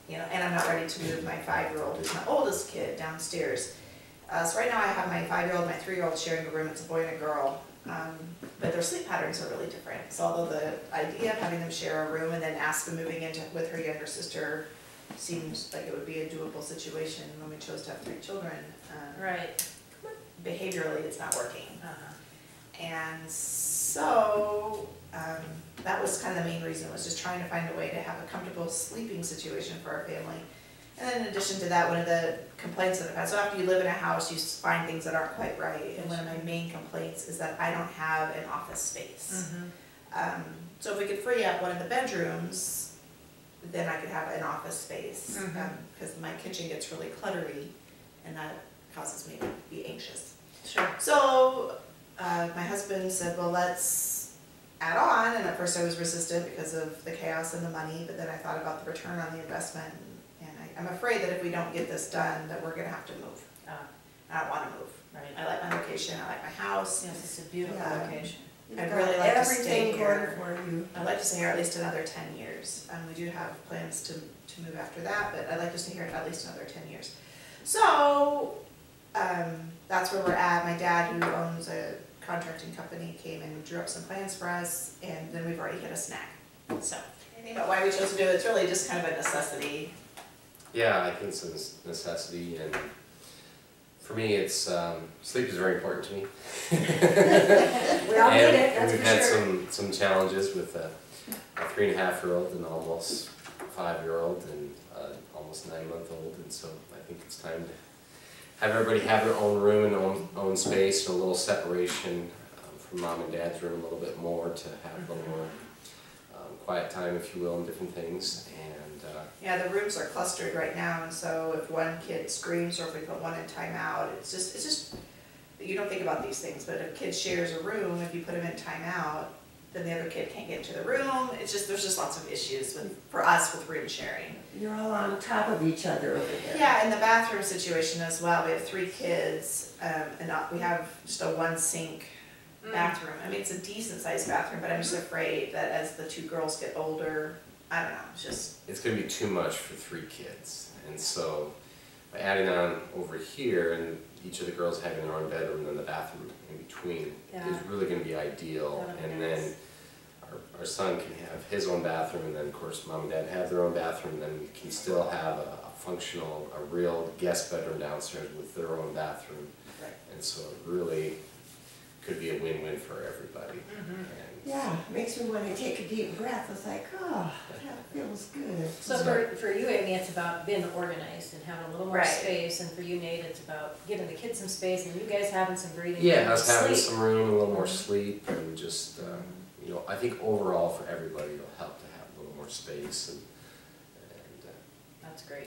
and I'm not ready to move my 5-year-old, who's my oldest kid, downstairs. So right now I have my 5-year-old and my 3-year-old sharing a room. It's a boy and a girl, but their sleep patterns are really different. So although the idea of having them share a room and then Aspen moving into with her younger sister seems like it would be a doable situation when we chose to have 3 children, right. Behaviorally it's not working. And so that was kind of the main reason, was just trying to find a way to have a comfortable sleeping situation for our family. And then in addition to that, one of the complaints that I've had, so after you live in a house, you find things that aren't quite right. And one of my main complaints is that I don't have an office space. So if we could free up one of the bedrooms, then I could have an office space. Because my kitchen gets really cluttery, and that causes me to be anxious. Sure. So my husband said, well, let's add on. And at first I was resistant because of the chaos and the money, but then I thought about the return on the investment. I'm afraid that if we don't get this done, that we're going to have to move. I don't want to move. Right. I like my location. I like my house. Yes, it's a beautiful location. I'd really like to stay everything here. going for you. I'd like to stay here at least another 10 years. We do have plans to move after that, but I'd like to stay here at least another 10 years. So that's where we're at. My dad, who owns a contracting company, came and drew up some plans for us, and then we've already hit a snag. So anything about why we chose to do it, it's really just kind of a necessity. Yeah, I think it's a necessity, and for me, it's sleep is very important to me. We all need it, that's we've for had sure. some challenges with a 3.5-year-old, an almost 5-year-old, and almost 9-month-old, and so I think it's time to have everybody have their own room and own space, and a little separation from mom and dad's room, a little bit more, to have a little more quiet time, if you will, and different things. And yeah, the rooms are clustered right now, and so if one kid screams or if we put one in timeout, it's just you don't think about these things, but if a kid shares a room, if you put him in timeout, then the other kid can't get into the room. It's just, there's just lots of issues for us with room sharing. You're all on top of each other over there. Yeah, and the bathroom situation as well. We have 3 kids, and we have just a 1-sink bathroom. I mean, it's a decent sized bathroom, but I'm just afraid that as the 2 girls get older, I don't know, it's going to be too much for 3 kids, and so by adding on over here and each of the girls having their own bedroom and the bathroom in between is really going to be ideal. And then our son can have his own bathroom, and then of course mom and dad have their own bathroom, and then we can still have a functional, a real guest bedroom downstairs with their own bathroom. Right. And so it really could be a win-win for everybody. And yeah, makes me want to take a deep breath. It's like, oh, that feels good. So for you, Amy, it's about being organized and having a little more space, and for you, Nate, it's about giving the kids some space and you guys having some breathing room. Yeah, us having some room, a little more sleep, and just, I think overall for everybody it'll help to have a little more space. And that's great.